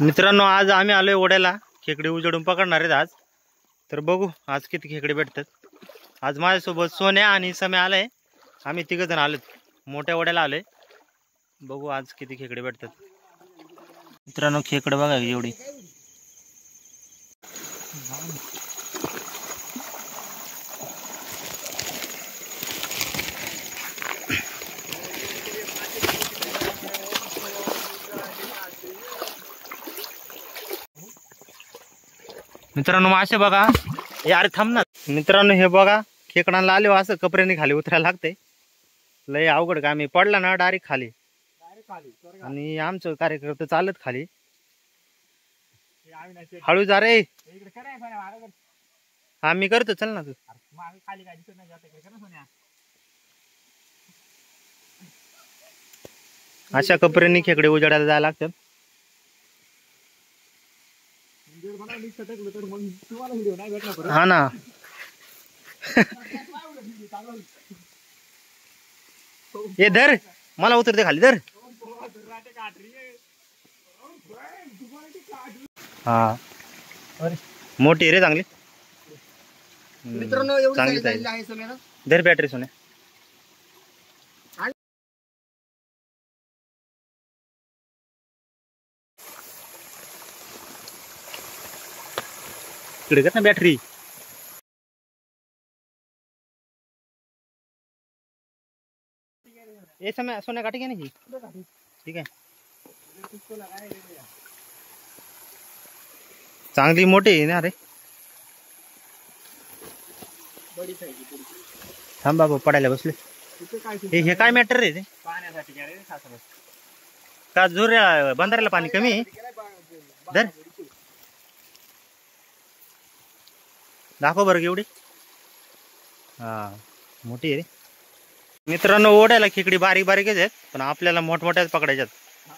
मित्रांनो, आज आम्ही आलोय ओढ्याला खेकडे उजडून पकडणार आहेत आज. तर बघू आज किती खेकडे भेटतात. आज माझ्यासोबत सोन्या आणि सम्या आलाय. आम्ही तिघ जण आलोत, मोठ्या ओढ्याला आलोय. बघू आज किती खेकडे भेटतात. मित्रांनो, खेकडे बघा एवढी. मित्रांनो, मासे बघा. यार थांब ना. मित्रांनो, हे बघा खेकडांना आले असं कपड्याने खाली उतरायला लागते. लय अवघड काम आहे. पडला ना डायरेक्ट खाली. आणि आमचं कार्यकर्ते चालत खाली. हळू जा रे. हा मी करतो, चल ना तू. अशा कपड्यांनी खेकडे उजाडायला जायला लागतात. हा ना. ये धर, मला उतरते खाली धर. हा मोठी रे चांगली. मित्रांनो, चांगली आहे सोन्या. धर बॅटरी सोन्या. इकडे कर ना बॅटरी. ये समय सोन्या काटी घ्या नाही. ठीक आहे. चांगली मोठी आहे ना रे. थांब बाबा, पडायला बसले. हे काय मॅटर रे ते? का जोर बंधाऱ्याला पाणी कमी आहे? धर दाखव बरं एवढी. हा मोठी आहे रे. मित्रांनो, ओढ्याला खेकडी बारीक बारीकच आहेत, पण आपल्याला मोठमोठ्याच पकडायच्यात.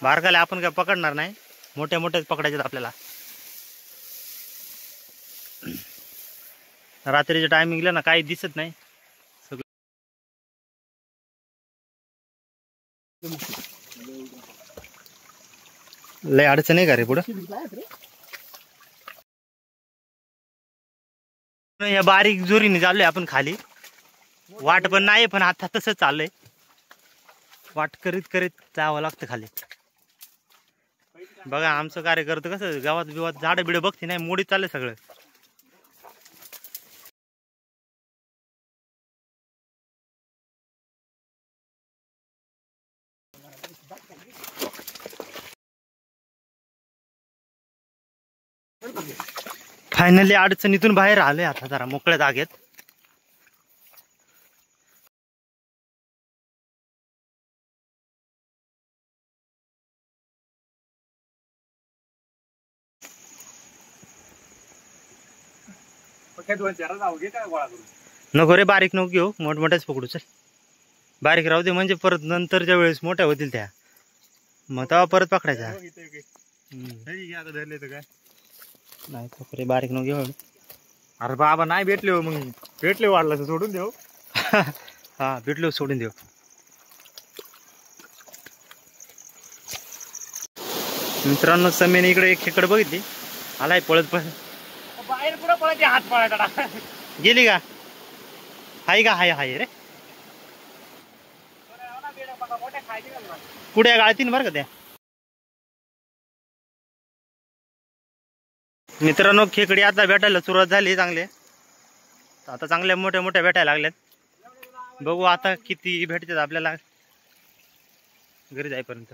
बारकाला आपण काय पकडणार नाही, मोठ्या मोठ्याच पकडायच्यात आपल्याला. रात्रीच्या टायमिंगला ना काही दिसत नाही सगळं. लय अडचण आहे का रे पुढं? या बारीक जोरीने चाललोय आपण खाली. वाट पण नाही, पण आता तसं चाललंय. वाट करीत करीत जावं लागतं खाली. बघा आमचं कार्य करतं कसं. गावात बिवात झाडं बिडं बघते नाही, मोडीत चाललंय सगळं. फायनली अडचणीतून बाहेर आलोय आता जरा मोकळ्या जागेत. नको रे, बारीक नको घेऊ, मोठमोठ्याच पकडू. चल बारीक राहू दे, म्हणजे परत नंतरच्या वेळेस मोठ्या होतील त्या, मग तेव्हा परत पकडायच्या. नाही रे, बारीक नको घेऊ. अरे बाबा, नाही भेटले हो. मग भेटले वाढला तर सोडून देऊ. हा भेटलो सोडून देऊ. मित्रांनो, समेने इकडे एक खेकड बघितली. आलाय पळत पळत. बाहेर पुढे पळायचे, हात पळायचा. गेली का? हाय का? हाय हाय रे. कुड्या गाळतीन बरं का त्या. मित्रांनो, खेकडी आता भेटायला सुरुवात झाली चांगले. आता चांगल्या मोठ्या मोठ्या भेटायला लागल्यात. बघू आता किती भेटतात आपल्याला घरी जाईपर्यंत.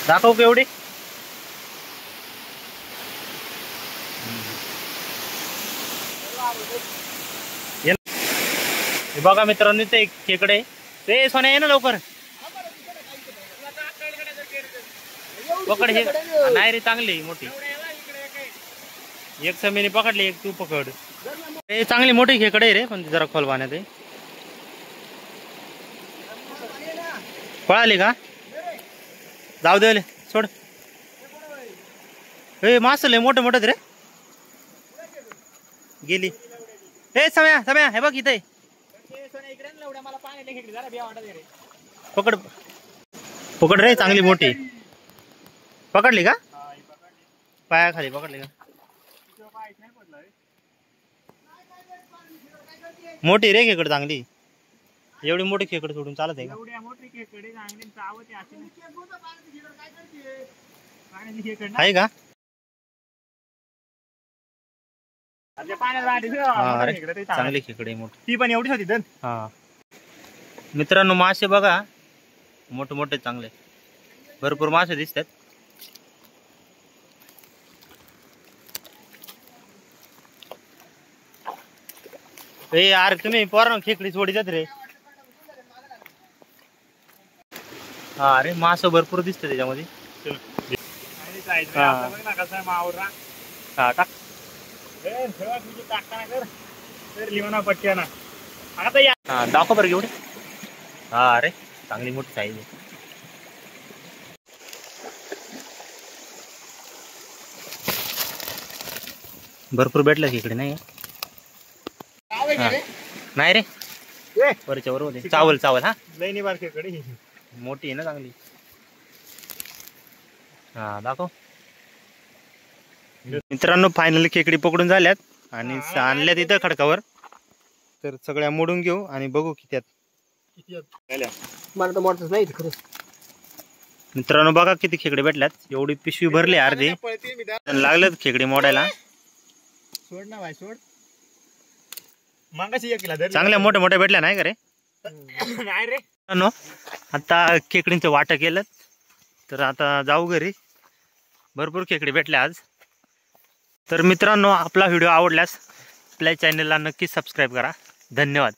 दाखव केवढे. बघा मित्रांनो, ते खेकडे. ते सोन्या ये ना लवकर पकड. हे नाही रे, चांगली मोठी. एक समीने पकडली, एक तू पकड. हे चांगली मोठी खेकडे रे, पण जरा खोल पाण्यात आहे. पळाली का? जाऊ दे, सोड. हे मास लय मोठं मोठं रे. गेली. हे सम्या सम्या हे बघ इथे. पकड पकड रे, चांगली मोठी. पकडली का? पायाखाली पकडली का? मोठी रे खेकड चांगली. एवढी मोठी खेकड सोडून चालत आहे का? आहे का? चांगली खेकडे मोठी. ती पण एवढीच होती धन. हा मित्रांनो, मासे बघा मोठे मोठे चांगले, भरपूर मासे दिसतात. ए यार तुम्ही पोरांनो खेकडी सोडीतात रे. हा अरे मासे भरपूर दिसते त्याच्यामध्ये. हा टाक. हा दाखव बरं एवढे. हा अरे चांगली मोठी साईज आहे. भरपूर भेटलं की इकडे. नाही नाही रे, वरच्या वर होते. चावल चावल. हा लई निबार खेकडी मोठी आहे ना चांगली. हा दाखव. मित्रांनो फायनली खेकडी पकडून झाल्यात आणि आणल्यात इथं खडकावर. तर सगळ्या मोडून घेऊ आणि बघू किती मला तर मोडतच नाही खरंच. मित्रांनो बघा किती खेकडे भेटल्यात. एवढी पिशवी भरली अर्धी. लागलेत खेकडे मोडायला. सोड ना भाई सोड. मागाशी चांगल्या मोठ्या मोठ्या भेटल्या नाही का रे? नाही रे. आता खेकडींचं वाटं केलं. तर आता जाऊ घरी. भरपूर खेकडे भेटले आज. तर मित्रांनो आपला व्हिडिओ आवडल्यास आपल्या चॅनलला नक्की सबस्क्राईब करा. धन्यवाद.